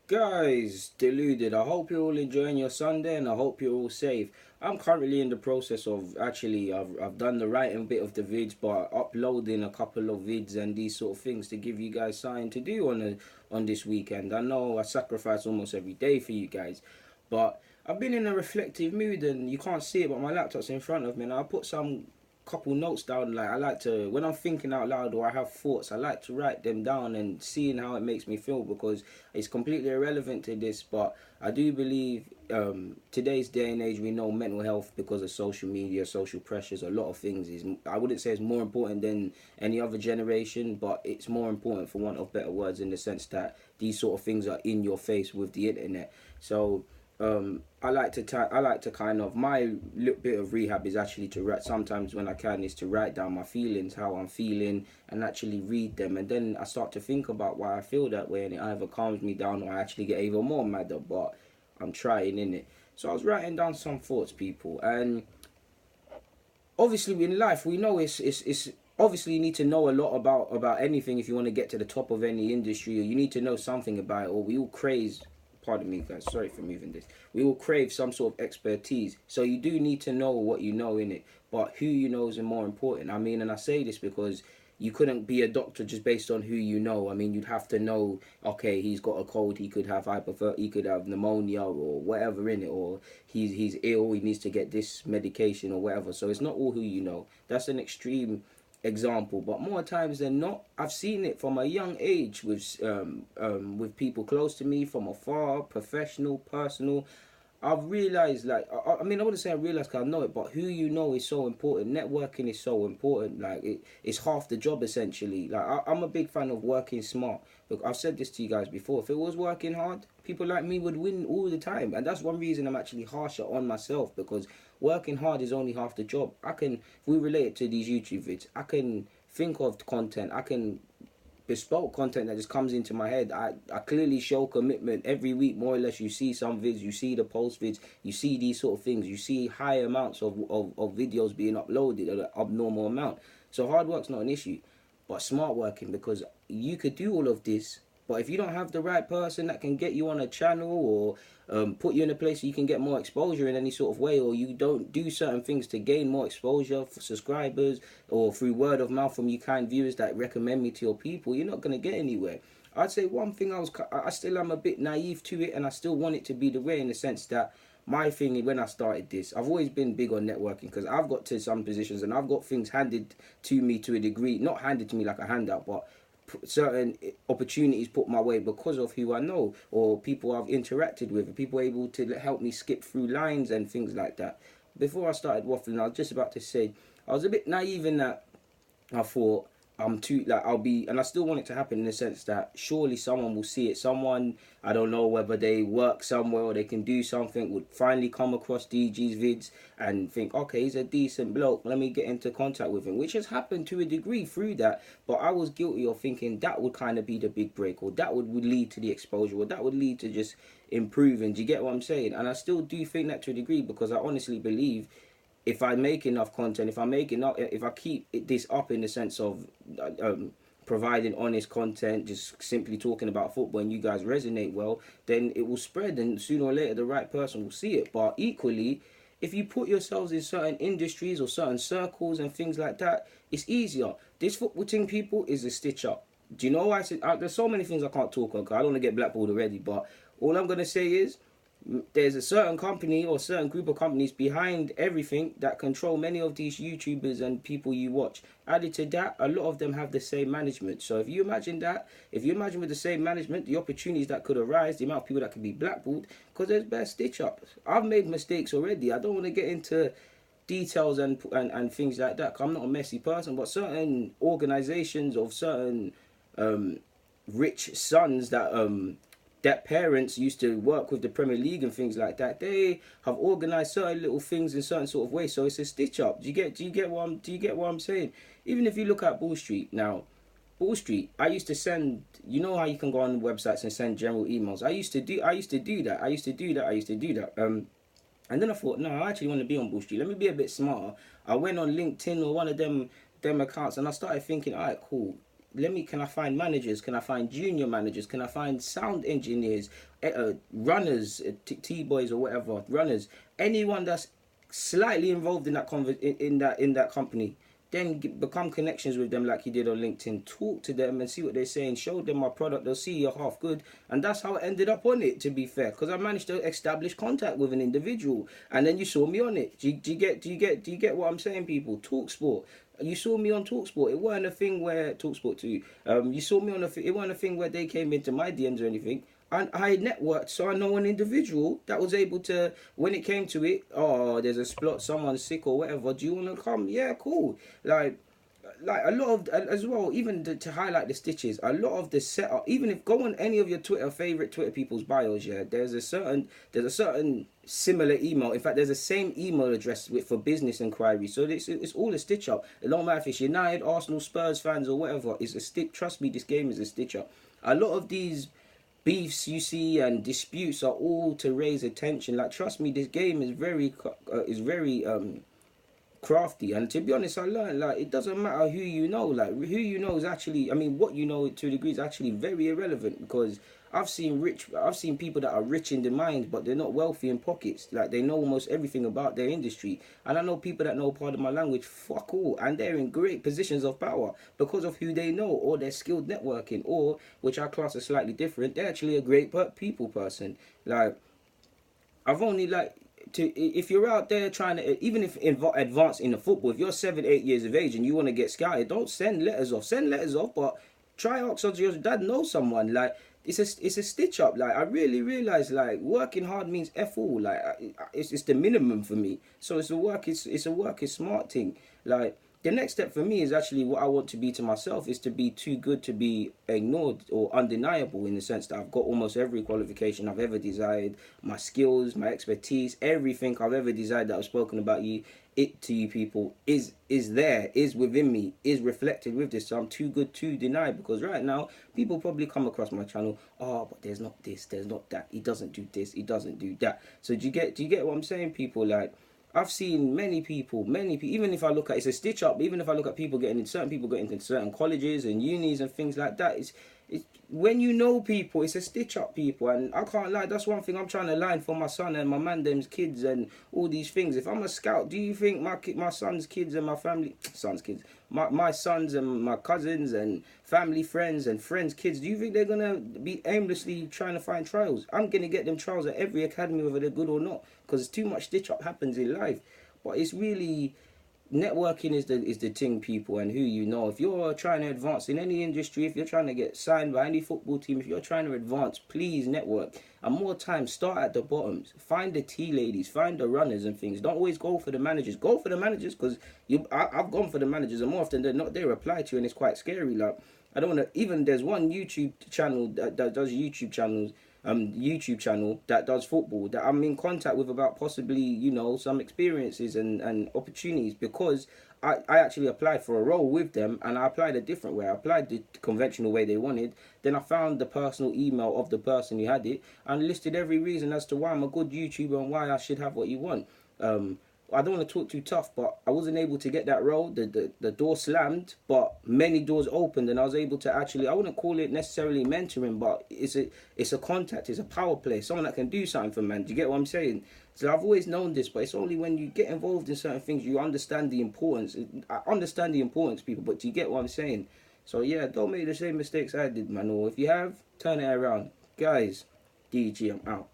Guys, Deluded, I hope you're all enjoying your Sunday and I hope you're all safe. I'm currently in the process of I've done the writing bit of the vids, but uploading a couple of vids and these sort of things to give you guys something to do on this weekend. I know I sacrifice almost every day for you guys, but I've been in a reflective mood and you can't see it, but my laptop's in front of me and I put some couple notes down. Like, I like to, when I'm thinking out loud or I have thoughts, I like to write them down and seeing how it makes me feel, because it's completely irrelevant to this, but I do believe today's day and age, we know mental health, because of social media, social pressures, a lot of things is, I wouldn't say it's more important than any other generation, but it's more important, for want of better words, in the sense that these sort of things are in your face with the internet. So I like to kind of, my little bit of rehab is actually to write. Sometimes when I can, is to write down my feelings, how I'm feeling, and actually read them, and then I start to think about why I feel that way, and it either calms me down or I actually get even more madder. But I'm trying in it. So I was writing down some thoughts, people, and obviously in life we know it's obviously you need to know a lot about anything if you want to get to the top of any industry, or you need to know something about it, or we all craze, pardon me guys, sorry for moving this, we all crave some sort of expertise, so you do need to know what you know in it, but who you know is more important. I mean, and I say this because you couldn't be a doctor just based on who you know. I mean, you'd have to know, okay, he's got a cold, he could have he could have pneumonia or whatever in it, or he's ill, he needs to get this medication or whatever. So it's not all who you know. That's an extreme example, but more times than not, I've seen it from a young age with people close to me, from afar, professional, personal. I've realized, like, I mean, I wouldn't say I realized because I know it, but who you know is so important. Networking is so important. Like, it's half the job, essentially. Like, I'm a big fan of working smart. Look, I've said this to you guys before. If it was working hard, people like me would win all the time. And that's one reason I'm actually harsher on myself, because working hard is only half the job. If we relate it to these YouTube vids, I can think of content. I can bespoke content that just comes into my head. I clearly show commitment every week, more or less. You see some vids, you see the post vids, you see these sort of things, you see high amounts of videos being uploaded at an abnormal amount. So hard work's not an issue, but smart working, because you could do all of this, but if you don't have the right person that can get you on a channel, or put you in a place where you can get more exposure in any sort of way, or you don't do certain things to gain more exposure for subscribers, or through word of mouth from you kind viewers that recommend me to your people, you're not going to get anywhere. I'd say one thing, I still am a bit naive to it, and I still want it to be the way, in the sense that my thing when I started this, I've always been big on networking, because I've got to some positions and I've got things handed to me to a degree, not handed to me like a handout, but certain opportunities put my way because of who I know, or people I've interacted with, people able to help me skip through lines and things like that. Before I started waffling, I was just about to say I was a bit naive in that I thought I'm too, like, I'll be, and I still want it to happen, in the sense that surely someone will see it. Someone, I don't know whether they work somewhere or they can do something, would finally come across DG's vids and think, okay, he's a decent bloke, let me get into contact with him, which has happened to a degree through that. But I was guilty of thinking that would kind of be the big break, or that would lead to the exposure, or that would lead to just improving. Do you get what I'm saying? And I still do think that to a degree, because I honestly believe if I make enough content, if I keep this up, in the sense of um, providing honest content, just simply talking about football, and you guys resonate well, then it will spread, and sooner or later the right person will see it. But equally, if you put yourselves in certain industries or certain circles and things like that, it's easier. This football thing, people, is a stitch up. Do you know why I said there's so many things I can't talk on, because I don't want to get blackballed already, but all I'm going to say is there's a certain company or certain group of companies behind everything that control many of these YouTubers and people you watch. Added to that, a lot of them have the same management. So if you imagine with the same management, the opportunities that could arise, the amount of people that could be blackballed, because there's best stitch ups. I've made mistakes already. I don't want to get into details and things like that, 'cause I'm not a messy person, but certain organizations of certain um, rich sons that parents used to work with the Premier League and things like that, they have organised certain little things in certain sort of ways. So it's a stitch up. Do you get what I'm saying? Even if you look at Ball Street now, Ball Street, I used to send, you know how you can go on websites and send general emails. I used to do that. And then I thought, no, I actually want to be on Ball Street. Let me be a bit smarter. I went on LinkedIn or one of them accounts, and I started thinking, all right, cool. can I find managers? Can I find junior managers? Can I find sound engineers, runners, T-boys or whatever, runners, anyone that's slightly involved in that in that company. Then become connections with them like you did on LinkedIn. Talk to them and see what they're saying. Show them my product. They'll see you're half good, and that's how I ended up on it. To be fair, because I managed to establish contact with an individual, and then you saw me on it. Do you get what I'm saying, people? Talk sport. You saw me on Talksport. It weren't a thing where Talksport too. You saw me on it weren't a thing where they came into my DMs or anything. And I networked, so I know an individual that was able to, when it came to it, oh, there's a spot, someone's sick or whatever. Do you want to come? Yeah, cool. Like a lot of, as well, even to highlight the stitches, a lot of the setup, even if go on any of your favorite Twitter people's bios, yeah, there's a certain similar email. In fact, there's the same email address for business inquiries. So it's all a stitch up. It don't matter if it's United, Arsenal, Spurs fans or whatever. It's a stitch. Trust me, this game is a stitch up. A lot of these beefs you see and disputes are all to raise attention. Like, trust me, this game is very crafty. And to be honest, I learned, like, it doesn't matter who you know. Like, who you know is actually, I mean, what you know to a degree is actually very irrelevant, because I've seen people that are rich in the mind, but they're not wealthy in pockets. Like, they know almost everything about their industry. And I know people that know part of my language, fuck all, and they're in great positions of power because of who they know, or their skilled networking, or, which I class as slightly different, they're actually a great people person. Like, I've only, like, if you're out there trying to, even if advance in the football, if you're 7, 8 years of age and you want to get scouted, don't send letters off. Send letters off, but try out so your dad knows someone. Like, it's a stitch up. Like, I really realize, like, working hard means F all. Like, it's the minimum for me. So it's a smart thing. Like, the next step for me is actually what I want to be to myself, is to be too good to be ignored, or undeniable, in the sense that I've got almost every qualification I've ever desired, my skills, my expertise, everything I've ever desired that I've spoken about to you people is there, is within me, is reflected with this. So I'm too good to deny, because right now people probably come across my channel, oh, but there's not this, there's not that, he doesn't do this, he doesn't do that. So do you get what I'm saying, people? Like, I've seen many people, even if I look at, it's a stitch up, even if I look at certain people getting into certain colleges and unis and things like that, it's when you know people, it's a stitch up, people. And I can't lie, that's one thing I'm trying to line for my son and my man them's kids and all these things. If I'm a scout, do you think my son's kids and my my sons and my cousins and family friends and friends kids, do you think they're gonna be aimlessly trying to find trials? I'm gonna get them trials at every academy, whether they're good or not, because too much stitch up happens in life. But it's really, networking is the thing, people, and who you know. If you're trying to advance in any industry, if you're trying to get signed by any football team, if you're trying to advance, please network. And more time, start at the bottoms. Find the tea ladies, find the runners and things. Don't always go for the managers. Go for the managers, because I've gone for the managers, and more often than not, they reply to you, and it's quite scary. Like, I don't want to, even there's one YouTube channel that does YouTube channel that does football, that I'm in contact with about possibly, some experiences and opportunities, because I actually applied for a role with them, and I applied a different way. I applied the conventional way they wanted. Then I found the personal email of the person who had it and listed every reason as to why I'm a good YouTuber and why I should have what you want. I don't want to talk too tough, but I wasn't able to get that role. The door slammed, but many doors opened, and I was able to actually, I wouldn't call it necessarily mentoring, but it's a contact, it's a power play, someone that can do something for man. Do you get what I'm saying? So I've always known this, but it's only when you get involved in certain things you understand the importance. I understand the importance, people, but do you get what I'm saying? So yeah, don't make the same mistakes I did, man. Or if you have, turn it around. Guys, DG, I'm out.